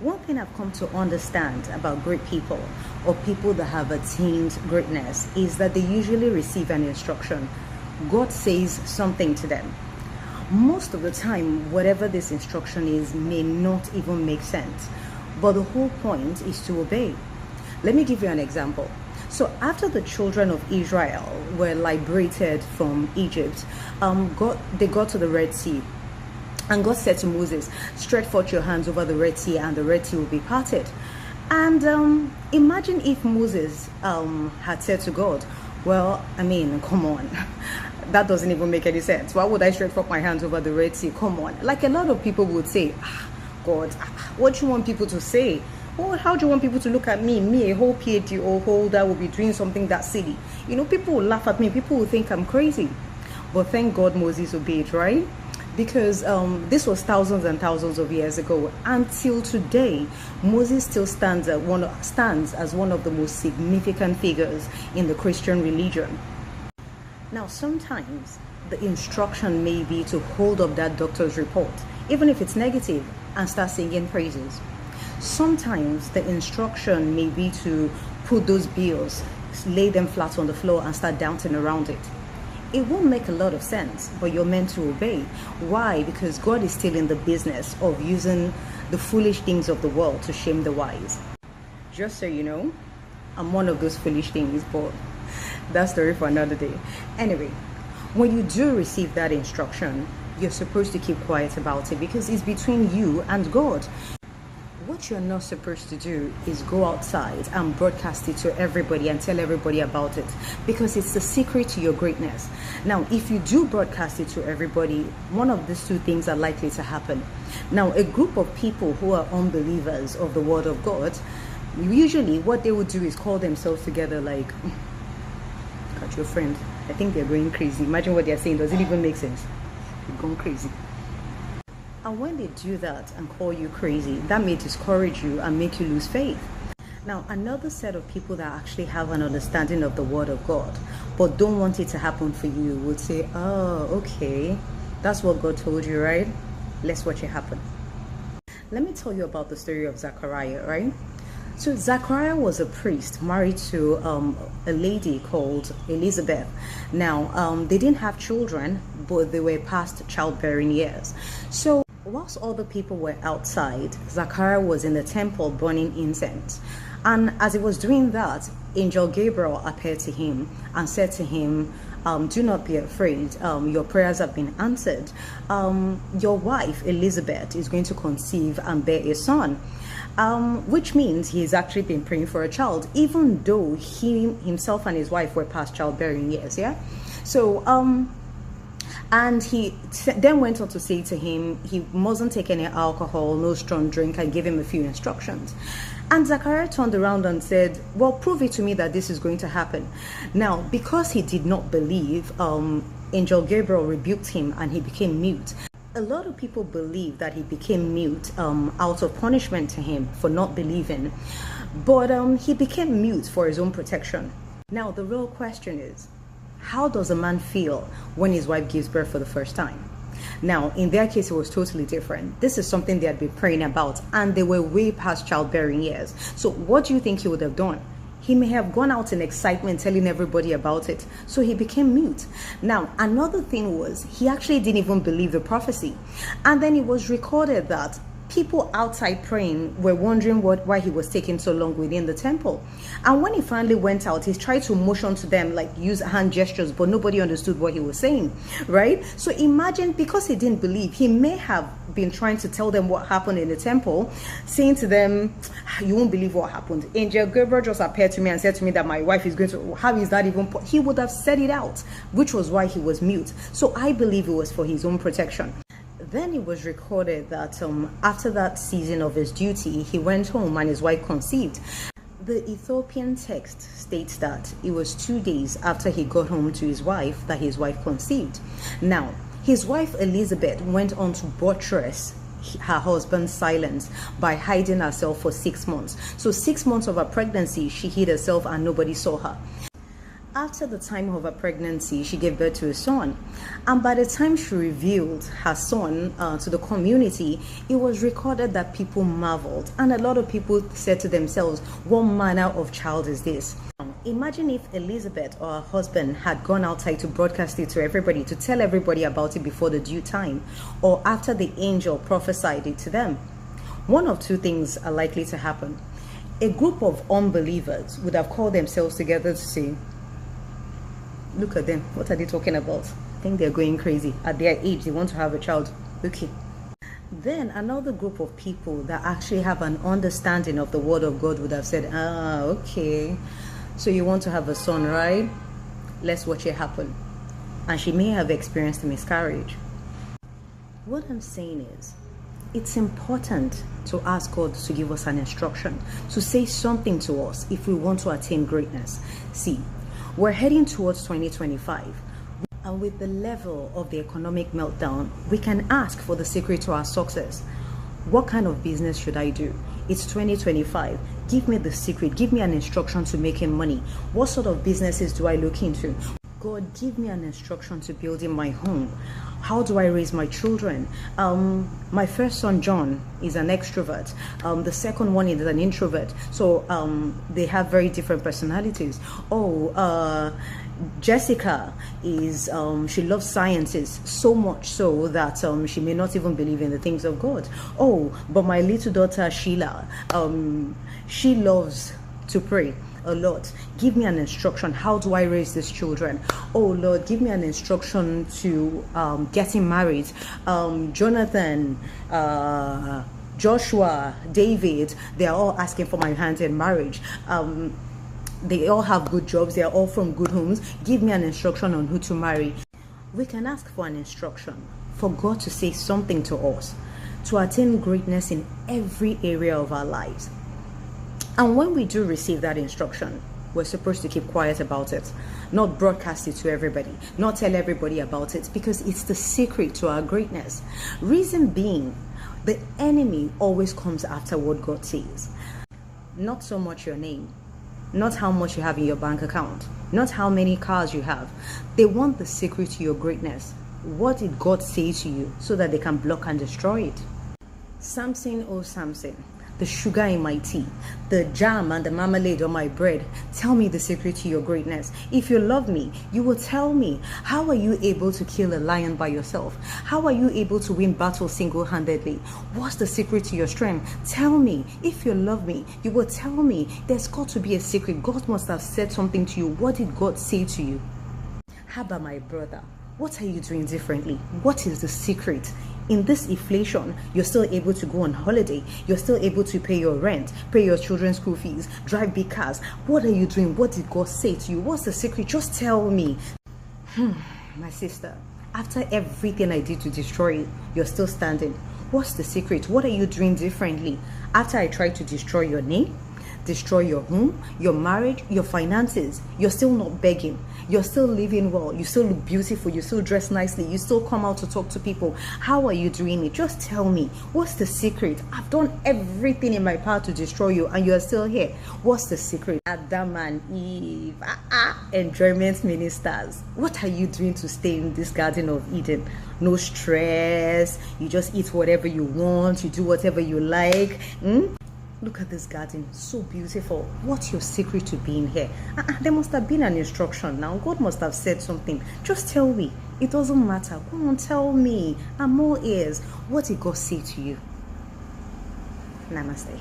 One thing I've come to understand about great people or people that have attained greatness is that they usually receive an instruction. God says something to them. Most of the time, whatever this instruction is may not even make sense, but the whole point is to obey. Let me give you an example. So after the children of Israel were liberated from Egypt, they got to the Red Sea. And God said to Moses, stretch forth your hands over the Red Sea and the Red Sea will be parted. And imagine if Moses had said to God, well, I mean, come on. That doesn't even make any sense. Why would I stretch forth my hands over the Red Sea? Come on. Like a lot of people would say, God, what do you want people to say? Oh, how do you want people to look at me, a whole PhD or holder will be doing something that silly? You know, people will laugh at me. People will think I'm crazy. But thank God Moses obeyed, right? Because this was thousands and thousands of years ago. Until today, Moses still stands as one of the most significant figures in the Christian religion. Now, sometimes the instruction may be to hold up that doctor's report, even if it's negative, and start singing praises. Sometimes the instruction may be to put those bills, lay them flat on the floor and start dancing around it. It won't make a lot of sense, but you're meant to obey. Why? Because God is still in the business of using the foolish things of the world to shame the wise. Just so you know, I'm one of those foolish things, but that's story for another day. Anyway, when you do receive that instruction, you're supposed to keep quiet about it because it's between you and God. What you're not supposed to do is go outside and broadcast it to everybody and tell everybody about it, because it's the secret to your greatness. Now, if you do broadcast it to everybody, one of these two things are likely to happen. Now, a group of people who are unbelievers of the word of God, usually what they would do is call themselves together like, got your friend, I think they're going crazy. Imagine what they're saying. Does it even make sense? They're going crazy. And when they do that and call you crazy, that may discourage you and make you lose faith. Now, another set of people that actually have an understanding of the word of God, but don't want it to happen for you, would say, oh, okay, that's what God told you, right? Let's watch it happen. Let me tell you about the story of Zachariah, right? So Zachariah was a priest married to a lady called Elizabeth. Now, they didn't have children, but they were past childbearing years. So whilst other people were outside, Zachariah was in the temple burning incense. And as he was doing that, Angel Gabriel appeared to him and said to him, do not be afraid. Your prayers have been answered. Your wife, Elizabeth, is going to conceive and bear a son. Which means he's actually been praying for a child, even though he himself and his wife were past childbearing years, yeah? So, and he then went on to say to him, he mustn't take any alcohol, no strong drink, and gave him a few instructions. And Zachariah turned around and said, well, prove it to me that this is going to happen. Now, because he did not believe, Angel Gabriel rebuked him and he became mute. A lot of people believe that he became mute out of punishment to him for not believing, but he became mute for his own protection. Now, the real question is, how does a man feel when his wife gives birth for the first time? Now, in their case, it was totally different. This is something they had been praying about, and they were way past childbearing years. So what do you think he would have done? He may have gone out in excitement telling everybody about it. So he became mute. Now, another thing was he actually didn't even believe the prophecy. And then it was recorded that people outside praying were wondering why he was taking so long within the temple. And when he finally went out, he tried to motion to them, like use hand gestures, but nobody understood what he was saying, right? So imagine, because he didn't believe, he may have been trying to tell them what happened in the temple, saying to them, you won't believe what happened. Angel Gabriel just appeared to me and said to me that my wife is going to, how is that even, he would have said it out, which was why he was mute. So I believe it was for his own protection. Then it was recorded that after that season of his duty, he went home and his wife conceived. The Ethiopian text states that it was 2 days after he got home to his wife that his wife conceived. Now, his wife Elizabeth went on to buttress her husband's silence by hiding herself for 6 months. So 6 months of her pregnancy, she hid herself and nobody saw her. After the time of her pregnancy, she gave birth to a son. And by the time she revealed her son to the community, it was recorded that people marveled. And a lot of people said to themselves, what manner of child is this? Imagine if Elizabeth or her husband had gone outside to broadcast it to everybody, to tell everybody about it before the due time, or after the angel prophesied it to them. One of two things are likely to happen. A group of unbelievers would have called themselves together to say, look at them, what are they talking about? I think they're going crazy. At their age, they want to have a child. Okay. Then another group of people that actually have an understanding of the word of God would have said, okay, so you want to have a son, right? Let's watch it happen. And she may have experienced a miscarriage. What I'm saying is, it's important to ask God to give us an instruction, to say something to us if we want to attain greatness. See, we're heading towards 2025, and with the level of the economic meltdown, we can ask for the secret to our success. What kind of business should I do? It's 2025. Give me the secret. Give me an instruction to making money. What sort of businesses do I look into? God, give me an instruction to building my home. How do I raise my children? My first son, John, is an extrovert. The second one is an introvert. So they have very different personalities. Jessica is, she loves sciences so much so that she may not even believe in the things of God. But my little daughter, Sheila, she loves to pray a lot. Give me an instruction. How do I raise these children? Oh Lord, give me an instruction to getting married. Jonathan, Joshua, David, they're all asking for my hand in marriage. They all have good jobs. They're all from good homes. Give me an instruction on who to marry. We can ask for an instruction, for God to say something to us, to attain greatness in every area of our lives. And when we do receive that instruction, we're supposed to keep quiet about it, not broadcast it to everybody, not tell everybody about it, because it's the secret to our greatness. Reason being, the enemy always comes after what God says. Not so much your name, not how much you have in your bank account, not how many cars you have. They want the secret to your greatness. What did God say to you, so that they can block and destroy it? Samson, oh Samson, the sugar in my tea, the jam and the marmalade on my bread, tell me the secret to your greatness. If you love me, you will tell me. How are you able to kill a lion by yourself? How are you able to win battles single-handedly? What's the secret to your strength? Tell me. If you love me, you will tell me. There's got to be a secret. God must have said something to you. What did God say to you? How about my brother? What are you doing differently? What is the secret? In this inflation, you're still able to go on holiday. You're still able to pay your rent, pay your children's school fees, drive big cars. What are you doing? What did God say to you? What's the secret? Just tell me. My sister, after everything I did to destroy it, you're still standing. What's the secret? What are you doing differently? After I tried to destroy your name, destroy your home, your marriage, your finances, you're still not begging. You're still living well. You still look beautiful. You still dress nicely. You still come out to talk to people. How are you doing it? Just tell me. What's the secret? I've done everything in my power to destroy you, and you are still here. What's the secret? Adam and Eve, enjoyment ministers. What are you doing to stay in this Garden of Eden? No stress. You just eat whatever you want. You do whatever you like. Look at this garden, so beautiful. What's your secret to being here? There must have been an instruction now. God must have said something. Just tell me. It doesn't matter. Come on, tell me. I'm all ears. What did God say to you? Namaste.